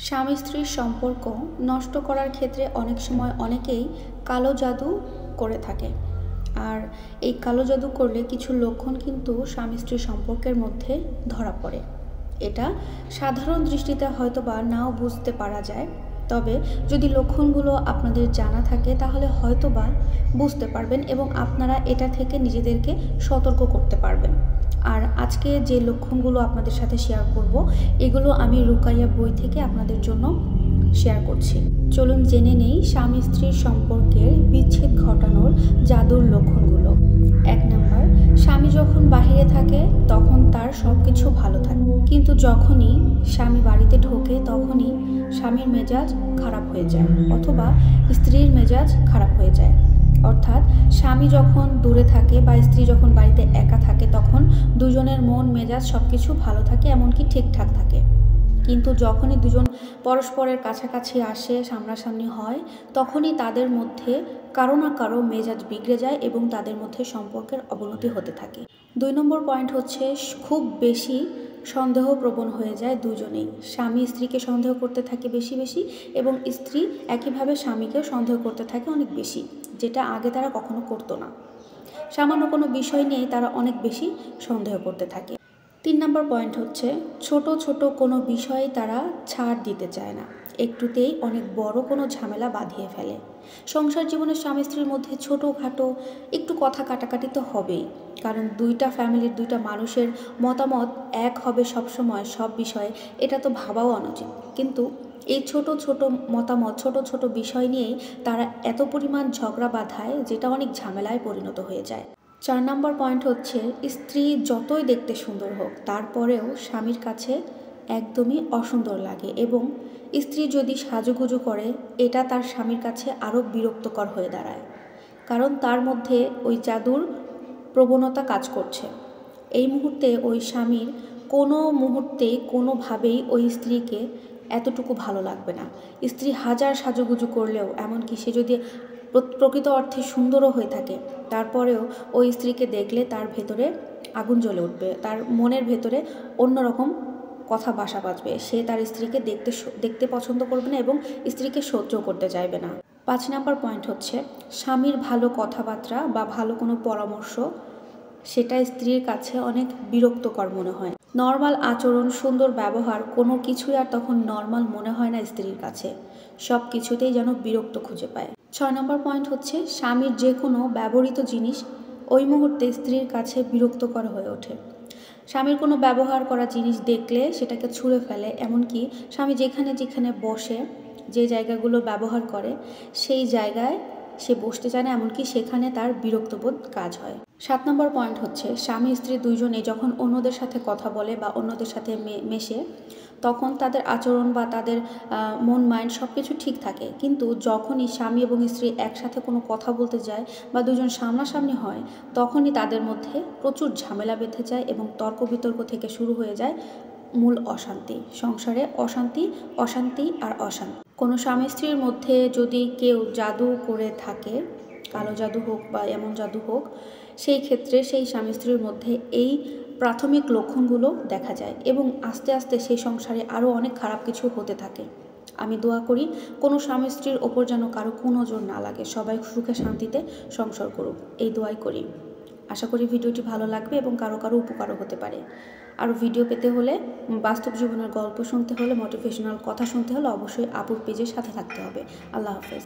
স্বামী স্ত্রীর সম্পর্ক নষ্ট করার ক্ষেত্রে অনেক সময় অনেকেই কালো জাদু করে থাকে। আর এই কালো জাদু করলে কিছু লক্ষণ কিন্তু স্বামী স্ত্রীর সম্পর্কের মধ্যে ধরা পড়ে। এটা সাধারণ দৃষ্টিতে হয়তোবা নাও বুঝতে পারা যায়, তবে যদি লক্ষণগুলো আপনাদের জানা থাকে তাহলে হয়তোবা বুঝতে পারবেন এবং আপনারা এটা থেকে নিজেদেরকে সতর্ক করতে পারবেন। আর আজকে যে লক্ষণগুলো আপনাদের সাথে শেয়ার করব, এগুলো আমি রুকাইয়া বই থেকে আপনাদের জন্য শেয়ার করছি। চলুন জেনে নেই স্বামী স্ত্রীর সম্পর্কের বিচ্ছেদ ঘটানোর জাদুর লক্ষণগুলো। 1 নাম্বার, স্বামী যখন বাহিরে থাকে তখন তার সব কিছু ভালো থাকে, কিন্তু যখনই স্বামী বাড়িতে ঢোকে তখনই স্বামীর মেজাজ খারাপ হয়ে যায় অথবা স্ত্রীর মেজাজ খারাপ হয়ে যায়। অর্থাৎ স্বামী যখন দূরে থাকে বা স্ত্রী যখন বাড়িতে একা থাকে তখন দুজনের মন মেজাজ সব কিছু ভালো থাকে, এমনকি ঠিকঠাক থাকে। কিন্তু যখনই দুজন পরস্পরের কাছাকাছি আসে, সামনাসামনি হয়, তখনই তাদের মধ্যে কারো না কারো মেজাজ বিগড়ে যায় এবং তাদের মধ্যে সম্পর্কের অবনতি হতে থাকে। 2 নম্বর পয়েন্ট হচ্ছে খুব বেশি সন্দেহপ্রবণ হয়ে যায় দুজনেই। স্বামী স্ত্রীকে সন্দেহ করতে থাকে বেশি বেশি এবং স্ত্রী একইভাবে স্বামীকেও সন্দেহ করতে থাকে অনেক বেশি, যেটা আগে তারা কখনো করতো না। সামান্য কোনো বিষয় নিয়ে তারা অনেক বেশি সন্দেহ করতে থাকে। 3 নম্বর পয়েন্ট হচ্ছে ছোট ছোট কোনো বিষয়ে তারা ছাড় দিতে চায় না, একটুতেই অনেক বড় কোনো ঝামেলা বাঁধিয়ে ফেলে। সংসার জীবনের স্বামী স্ত্রীর মধ্যে ছোটোখাটো একটু কথা কাটাকাটি তো হবেই, কারণ দুইটা ফ্যামিলির দুইটা মানুষের মতামত এক হবে সবসময় সব বিষয়ে, এটা তো ভাবাও অনুচিত। কিন্তু এই ছোট ছোট মতামত, ছোট ছোট বিষয় নিয়েই তারা এত পরিমাণ ঝগড়া বাঁধায় যেটা অনেক ঝামেলায় পরিণত হয়ে যায়। 4 নম্বর পয়েন্ট হচ্ছে স্ত্রী যতই দেখতে সুন্দর হোক তারপরেও স্বামীর কাছে একদমই অসুন্দর লাগে এবং স্ত্রী যদি সাজুগুজু করে এটা তার স্বামীর কাছে আরও বিরক্তকর হয়ে দাঁড়ায়, কারণ তার মধ্যে ওই জাদুর প্রবণতা কাজ করছে। এই মুহূর্তে ওই স্বামীর কোনো মুহূর্তে কোনোভাবেই ওই স্ত্রীকে এতটুকু ভালো লাগবে না। স্ত্রী হাজার সাজুগুজু করলেও, এমনকি সে যদি প্রকৃত অর্থে সুন্দরও হয়ে থাকে, তারপরেও ওই স্ত্রীকে দেখলে তার ভেতরে আগুন জ্বলে উঠবে, তার মনের ভেতরে অন্যরকম কথা বাসা বাঁধবে। সে তার স্ত্রীকে দেখতে পছন্দ করবে না এবং স্ত্রীকে সহ্য করতে চাইবে না। 5 নম্বর পয়েন্ট হচ্ছে স্বামীর ভালো কথাবার্তা বা ভালো কোনো পরামর্শ সেটা স্ত্রীর কাছে অনেক বিরক্তকর মনে হয়। নর্মাল আচরণ, সুন্দর ব্যবহার, কোনো কিছুই আর তখন নর্মাল মনে হয় না স্ত্রীর কাছে, সব কিছুতেই যেন বিরক্ত খুঁজে পায়। 6 নম্বর পয়েন্ট হচ্ছে স্বামীর যে কোনো ব্যবহৃত জিনিস ওই মুহূর্তে স্ত্রীর কাছে বিরক্তকর হয়ে ওঠে। স্বামীর কোনো ব্যবহার করা জিনিস দেখলে সেটাকে ছুঁড়ে ফেলে, এমনকি স্বামী যেখানে যেখানে বসে, যে জায়গাগুলো ব্যবহার করে সেই জায়গায় সে বসতে চায় না, এমনকি সেখানে তার বিরক্তবোধ কাজ হয়। 7 নম্বর পয়েন্ট হচ্ছে স্বামী স্ত্রী দুইজনে যখন অন্যদের সাথে কথা বলে বা অন্যদের সাথে মেশে তখন তাদের আচরণ বা তাদের মন মাইন্ড সব কিছু ঠিক থাকে, কিন্তু যখনই স্বামী এবং স্ত্রী একসাথে কোনো কথা বলতে যায় বা দুজন সামনাসামনি হয় তখনই তাদের মধ্যে প্রচুর ঝামেলা বেঁধে যায় এবং তর্ক বিতর্ক থেকে শুরু হয়ে যায় মূল অশান্তি। সংসারে অশান্তি অশান্তি আর অশান্তি। কোনো স্বামী স্ত্রীর মধ্যে যদি কেউ জাদু করে থাকে, কালো জাদু হোক বা এমন জাদু হোক, সেই ক্ষেত্রে সেই স্বামী স্ত্রীর মধ্যে এই প্রাথমিক লক্ষণগুলো দেখা যায় এবং আস্তে আস্তে সেই সংসারে আরও অনেক খারাপ কিছু হতে থাকে। আমি দোয়া করি কোনো স্বামী স্ত্রীর ওপর যেন কারো কুনজর না লাগে, সবাই সুখে শান্তিতে সংসার করুক, এই দোয়াই করি। আশা করি ভিডিওটি ভালো লাগবে এবং কারো কারো উপকারও হতে পারে। আরও ভিডিও পেতে হলে, বাস্তব জীবনের গল্প শুনতে হলে, মোটিভেশনাল কথা শুনতে হলে অবশ্যই আপুর পেজের সাথে থাকতে হবে। আল্লাহ হাফেজ।